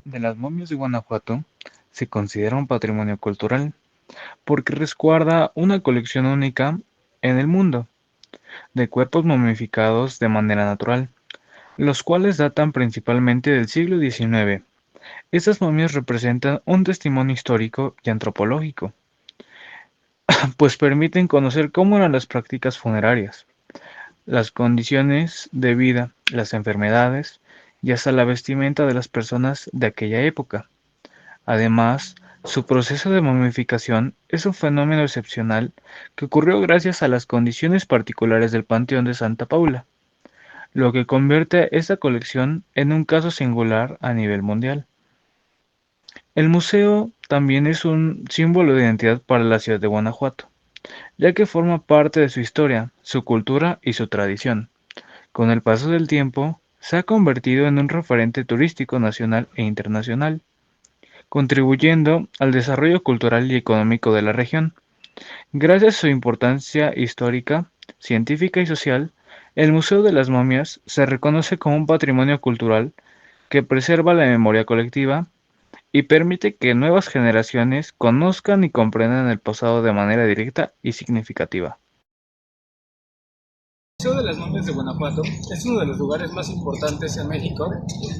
de las momias de Guanajuato se considera un patrimonio cultural porque resguarda una colección única en el mundo de cuerpos momificados de manera natural, los cuales datan principalmente del siglo XIX. Estas momias representan un testimonio histórico y antropológico, pues permiten conocer cómo eran las prácticas funerarias, las condiciones de vida, las enfermedades y hasta la vestimenta de las personas de aquella época. Además, su proceso de momificación es un fenómeno excepcional que ocurrió gracias a las condiciones particulares del Panteón de Santa Paula, lo que convierte esta colección en un caso singular a nivel mundial. El museo también es un símbolo de identidad para la ciudad de Guanajuato, ya que forma parte de su historia, su cultura y su tradición. Con el paso del tiempo, se ha convertido en un referente turístico nacional e internacional, contribuyendo al desarrollo cultural y económico de la región. Gracias a su importancia histórica, científica y social, el Museo de las Momias se reconoce como un patrimonio cultural que preserva la memoria colectiva y permite que nuevas generaciones conozcan y comprendan el pasado de manera directa y significativa. El Museo de las Momias de Guanajuato es uno de los lugares más importantes en México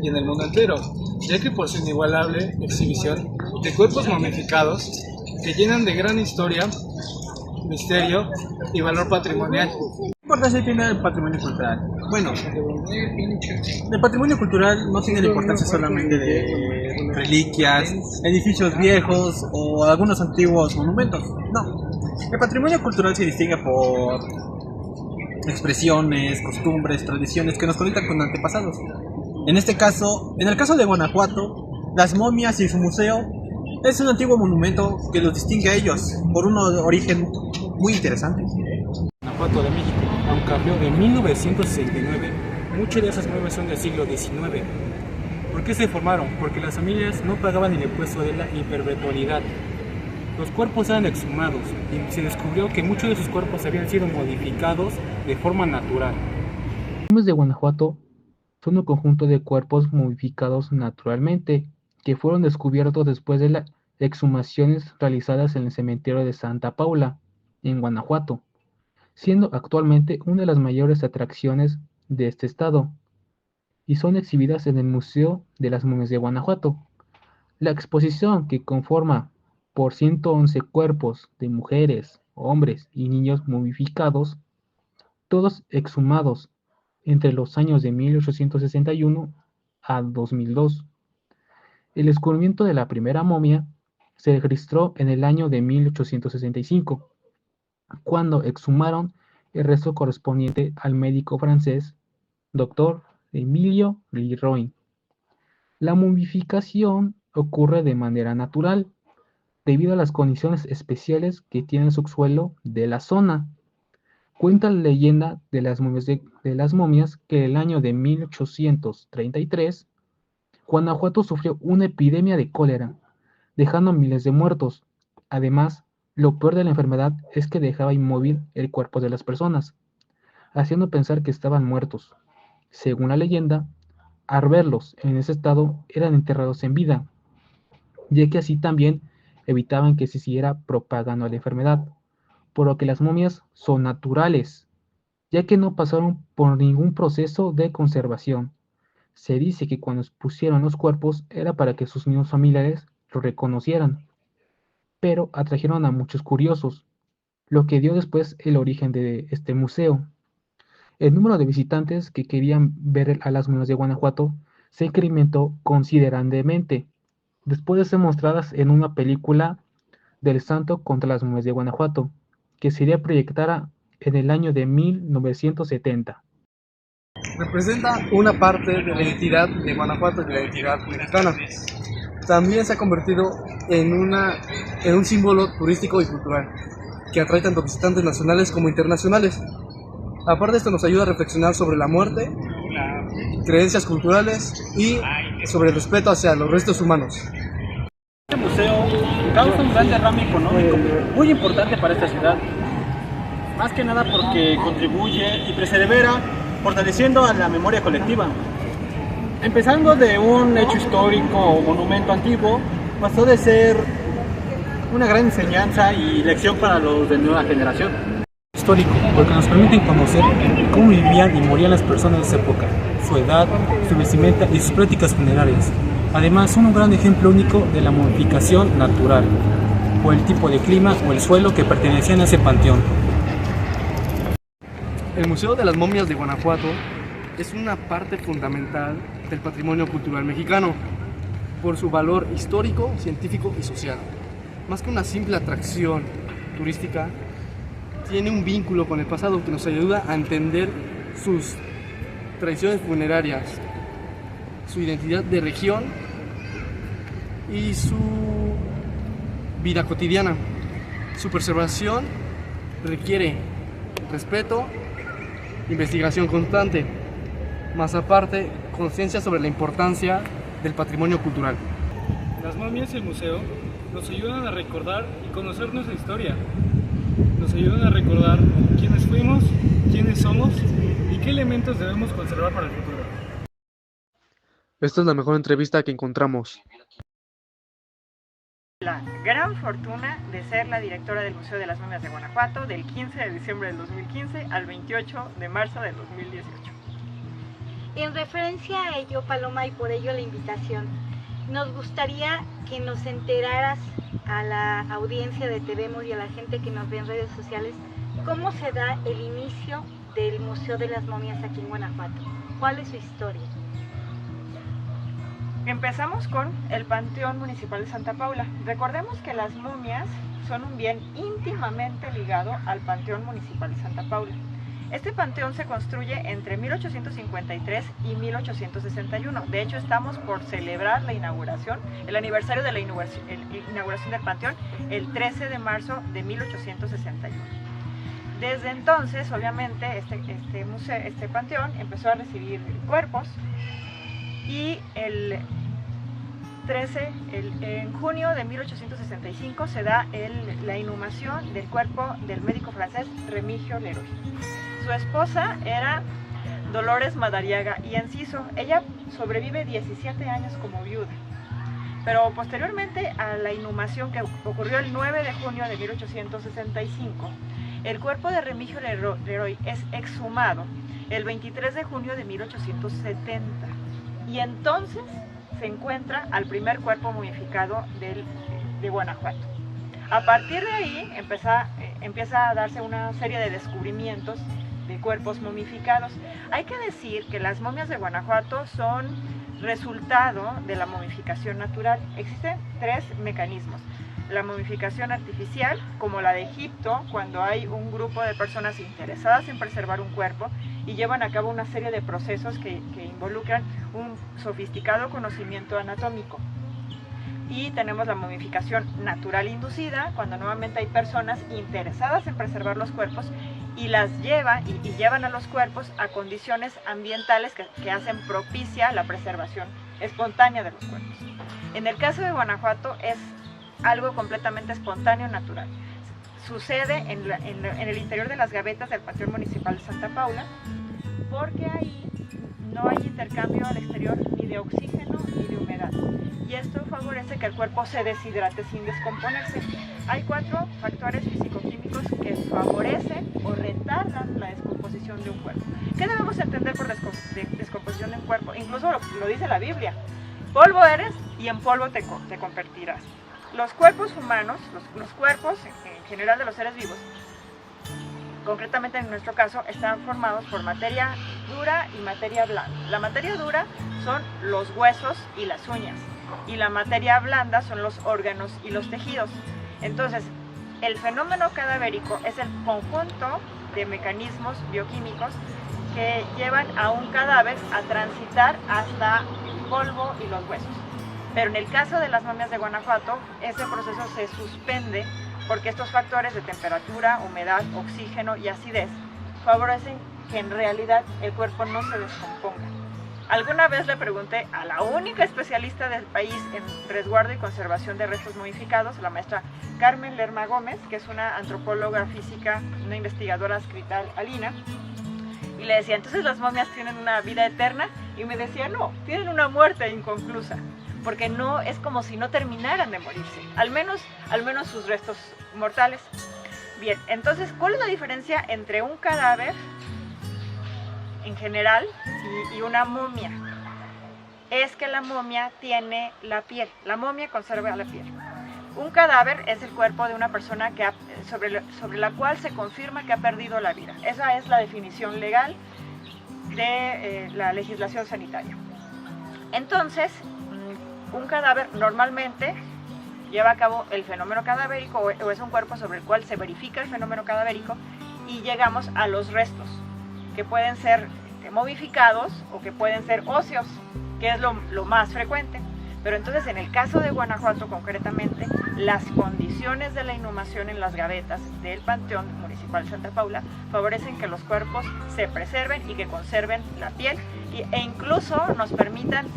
y en el mundo entero, ya que por su inigualable exhibición de cuerpos momificados que llenan de gran historia, misterio y valor patrimonial. ¿Qué importancia tiene el patrimonio cultural? Bueno, el patrimonio cultural no tiene la importancia solamente de reliquias, edificios viejos o algunos antiguos monumentos. No, el patrimonio cultural se distingue por expresiones, costumbres, tradiciones que nos conectan con antepasados. En el caso de Guanajuato, las momias y su museo es un antiguo monumento que los distingue a ellos por un origen muy interesante. Guanajuato de México, aunque abrió en 1969, muchas de esas momias son del siglo XIX. ¿Por qué se formaron? Porque las familias no pagaban el impuesto de la hiperventualidad. Los cuerpos eran exhumados y se descubrió que muchos de sus cuerpos habían sido modificados de forma natural. Los momias de Guanajuato son un conjunto de cuerpos momificados naturalmente que fueron descubiertos después de las exhumaciones realizadas en el cementerio de Santa Paula, en Guanajuato, siendo actualmente una de las mayores atracciones de este estado, y son exhibidas en el Museo de las Momias de Guanajuato. La exposición, que conforma por 111 cuerpos de mujeres, hombres y niños momificados, todos exhumados entre los años de 1861 a 2002. El descubrimiento de la primera momia se registró en el año de 1865, cuando exhumaron el resto correspondiente al médico francés Dr. Emilio Leroy. La momificación ocurre de manera natural, debido a las condiciones especiales que tiene el subsuelo de la zona. Cuenta la leyenda de las momias que en el año de 1833, Guanajuato sufrió una epidemia de cólera, dejando miles de muertos. Además, lo peor de la enfermedad es que dejaba inmóvil el cuerpo de las personas, haciendo pensar que estaban muertos. Según la leyenda, al verlos en ese estado eran enterrados en vida, ya que así también evitaban que se siguiera propagando la enfermedad, por lo que las momias son naturales, ya que no pasaron por ningún proceso de conservación. Se dice que cuando expusieron los cuerpos era para que sus mismos familiares lo reconocieran, pero atrajeron a muchos curiosos, lo que dio después el origen de este museo. El número de visitantes que querían ver a las momias de Guanajuato se incrementó considerablemente, después de ser mostradas en una película del Santo contra las momias de Guanajuato, que sería proyectada en el año de 1970. Representa una parte de la identidad de Guanajuato y de la identidad mexicana. También se ha convertido en un símbolo turístico y cultural que atrae tanto visitantes nacionales como internacionales. Aparte de esto nos ayuda a reflexionar sobre la muerte, creencias culturales y sobre el respeto hacia los restos humanos. Este museo causa un gran derrame económico muy importante para esta ciudad, más que nada porque contribuye y persevera fortaleciendo a la memoria colectiva. Empezando de un hecho histórico o monumento antiguo, pasó de ser una gran enseñanza y lección para los de nueva generación. Histórico, porque nos permiten conocer cómo vivían y morían las personas de esa época, su edad, su vestimenta y sus prácticas funerarias. Además, son un gran ejemplo único de la momificación natural, por el tipo de clima o el suelo que pertenecían a ese panteón. El Museo de las Momias de Guanajuato es una parte fundamental del patrimonio cultural mexicano por su valor histórico, científico y social. Más que una simple atracción turística, tiene un vínculo con el pasado que nos ayuda a entender sus tradiciones funerarias, su identidad de región y su vida cotidiana. Su preservación requiere respeto, investigación constante, más aparte, conciencia sobre la importancia del patrimonio cultural. Las momias y el museo nos ayudan a recordar y conocer nuestra historia. Nos ayudan a recordar quiénes fuimos, quiénes somos y qué elementos debemos conservar para el futuro. Esta es la mejor entrevista que encontramos. La gran fortuna de ser la directora del Museo de las Momias de Guanajuato del 15 de diciembre del 2015 al 28 de marzo del 2018. En referencia a ello, Paloma, y por ello la invitación, nos gustaría que nos enteraras a la audiencia de TVMUR y a la gente que nos ve en redes sociales cómo se da el inicio del Museo de las Momias aquí en Guanajuato. ¿Cuál es su historia? Empezamos con el Panteón Municipal de Santa Paula. Recordemos que las momias son un bien íntimamente ligado al Panteón Municipal de Santa Paula. Este panteón se construye entre 1853 y 1861. De hecho, estamos por celebrar la inauguración, el aniversario de la inauguración del panteón, el 13 de marzo de 1861. Desde entonces, obviamente, este panteón empezó a recibir cuerpos y en junio de 1865 se da la inhumación del cuerpo del médico francés Remigio Leroy. Su esposa era Dolores Madariaga y Enciso. Ella sobrevive 17 años como viuda. Pero posteriormente a la inhumación que ocurrió el 9 de junio de 1865, el cuerpo de Remigio Leroy es exhumado el 23 de junio de 1870. Y entonces se encuentra al primer cuerpo momificado de Guanajuato. A partir de ahí empieza a darse una serie de descubrimientos de cuerpos momificados. Hay que decir que las momias de Guanajuato son resultado de la momificación natural. Existen tres mecanismos. La momificación artificial, como la de Egipto, cuando hay un grupo de personas interesadas en preservar un cuerpo y llevan a cabo una serie de procesos que involucran un sofisticado conocimiento anatómico. Y tenemos la momificación natural inducida, cuando nuevamente hay personas interesadas en preservar los cuerpos y llevan a los cuerpos a condiciones ambientales que hacen propicia la preservación espontánea de los cuerpos. En el caso de Guanajuato es algo completamente espontáneo, natural. Sucede en el interior de las gavetas del Panteón Municipal de Santa Paula, porque ahí no hay intercambio al exterior ni de oxígeno ni de humedad, y esto favorece que el cuerpo se deshidrate sin descomponerse. Hay 4 factores físico-químicos que favorecen o retardan la descomposición de un cuerpo. ¿Qué debemos entender por descomposición de un cuerpo? Incluso lo dice la Biblia: polvo eres y en polvo te convertirás. Los cuerpos humanos, los cuerpos en general de los seres vivos, concretamente en nuestro caso, están formados por materia dura y materia blanda. La materia dura son los huesos y las uñas, y la materia blanda son los órganos y los tejidos. Entonces, el fenómeno cadavérico es el conjunto de mecanismos bioquímicos que llevan a un cadáver a transitar hasta el polvo y los huesos. Pero en el caso de las momias de Guanajuato, ese proceso se suspende porque estos factores de temperatura, humedad, oxígeno y acidez favorecen que en realidad el cuerpo no se descomponga. Alguna vez le pregunté a la única especialista del país en resguardo y conservación de restos momificados, la maestra Carmen Lerma Gómez, que es una antropóloga física, una investigadora adscrita al INAH, Y le decía, entonces las momias tienen una vida eterna, y me decía, no, tienen una muerte inconclusa, porque no es como si no terminaran de morirse, al menos sus restos mortales. Bien, entonces, ¿cuál es la diferencia entre un cadáver en general y una momia? Es que la momia tiene la piel, la momia conserva la piel. Un cadáver es el cuerpo de una persona sobre la cual se confirma que ha perdido la vida. Esa es la definición legal de la legislación sanitaria. Entonces, un cadáver normalmente lleva a cabo el fenómeno cadavérico o es un cuerpo sobre el cual se verifica el fenómeno cadavérico y llegamos a los restos, que pueden ser momificados o que pueden ser óseos, que es lo más frecuente. Pero entonces, en el caso de Guanajuato concretamente, las condiciones de la inhumación en las gavetas del Panteón Municipal de Santa Paula favorecen que los cuerpos se preserven y que conserven la piel e incluso nos permitan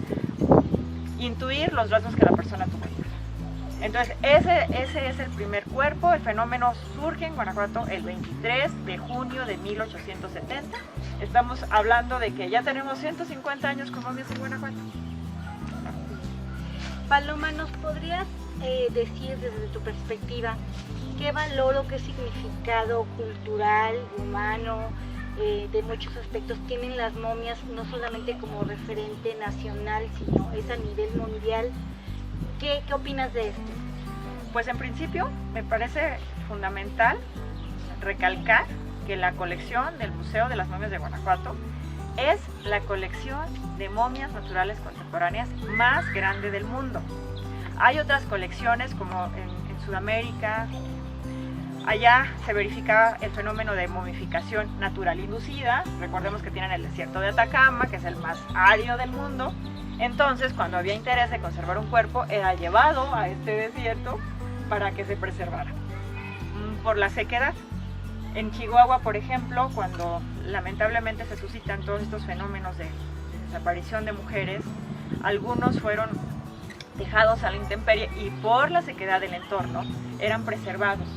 intuir los rasgos que la persona tuvo. Entonces, ese es el primer cuerpo. El fenómeno surge en Guanajuato el 23 de junio de 1870. Estamos hablando de que ya tenemos 150 años con momias en Guanajuato. Paloma, ¿nos podrías decir desde tu perspectiva qué valor o qué significado cultural, humano, de muchos aspectos tienen las momias, no solamente como referente nacional, sino es a nivel mundial? ¿Qué opinas de esto? Pues en principio me parece fundamental recalcar que la colección del Museo de las Momias de Guanajuato es la colección de momias naturales contemporáneas más grande del mundo. Hay otras colecciones como en Sudamérica. Allá se verifica el fenómeno de momificación natural inducida. Recordemos que tienen el desierto de Atacama, que es el más árido del mundo. Entonces, cuando había interés de conservar un cuerpo, era llevado a este desierto para que se preservara por la sequedad. En Chihuahua, por ejemplo, cuando lamentablemente se suscitan todos estos fenómenos de desaparición de mujeres, algunos fueron dejados a la intemperie y por la sequedad del entorno eran preservados.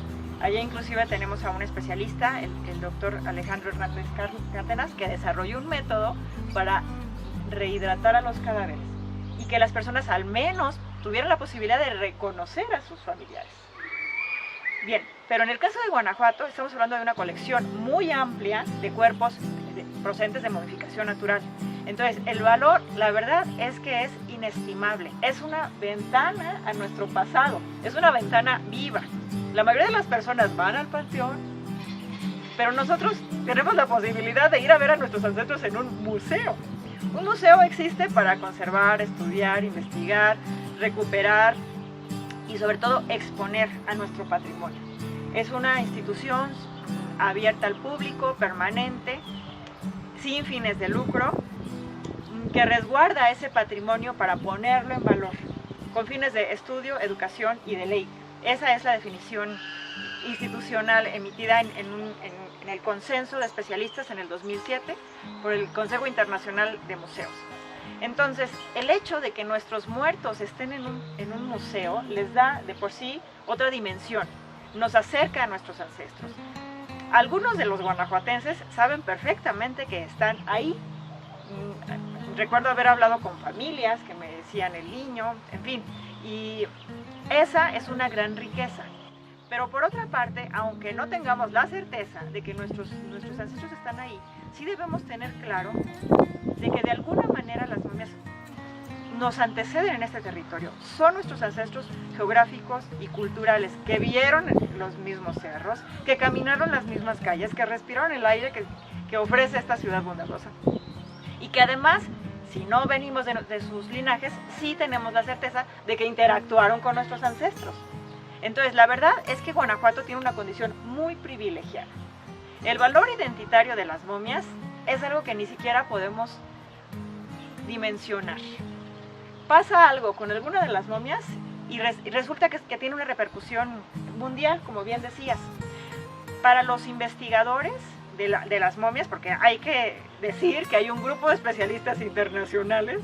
Allá inclusive tenemos a un especialista, el doctor Alejandro Hernández Cárdenas, que desarrolló un método para rehidratar a los cadáveres y que las personas al menos tuvieran la posibilidad de reconocer a sus familiares. Bien, pero en el caso de Guanajuato estamos hablando de una colección muy amplia de cuerpos procedentes de momificación natural. Entonces, el valor, la verdad es que es inestimable. Es una ventana a nuestro pasado, es una ventana viva. La mayoría de las personas van al panteón, pero nosotros tenemos la posibilidad de ir a ver a nuestros ancestros en un museo. Un museo existe para conservar, estudiar, investigar, recuperar y sobre todo exponer a nuestro patrimonio. Es una institución abierta al público, permanente, sin fines de lucro, que resguarda ese patrimonio para ponerlo en valor, con fines de estudio, educación y deleite. Esa es la definición institucional emitida en el consenso de especialistas en el 2007 por el Consejo Internacional de Museos. Entonces, el hecho de que nuestros muertos estén en un museo les da de por sí otra dimensión, nos acerca a nuestros ancestros. Algunos de los guanajuatenses saben perfectamente que están ahí. Recuerdo haber hablado con familias que me decían el niño, en fin, y esa es una gran riqueza. Pero por otra parte, aunque no tengamos la certeza de que nuestros ancestros están ahí, sí debemos tener claro de que de alguna manera las momias nos anteceden en este territorio. Son nuestros ancestros geográficos y culturales que vieron los mismos cerros, que caminaron las mismas calles, que respiraron el aire que ofrece esta ciudad bondadosa. Y que además, si no venimos de sus linajes, sí tenemos la certeza de que interactuaron con nuestros ancestros. Entonces, la verdad es que Guanajuato tiene una condición muy privilegiada. El valor identitario de las momias es algo que ni siquiera podemos dimensionar. Pasa algo con alguna de las momias y resulta que tiene una repercusión mundial, como bien decías. Para los investigadores de las momias, porque hay que decir que hay un grupo de especialistas internacionales,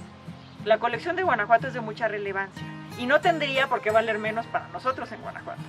la colección de Guanajuato es de mucha relevancia y no tendría por qué valer menos para nosotros en Guanajuato.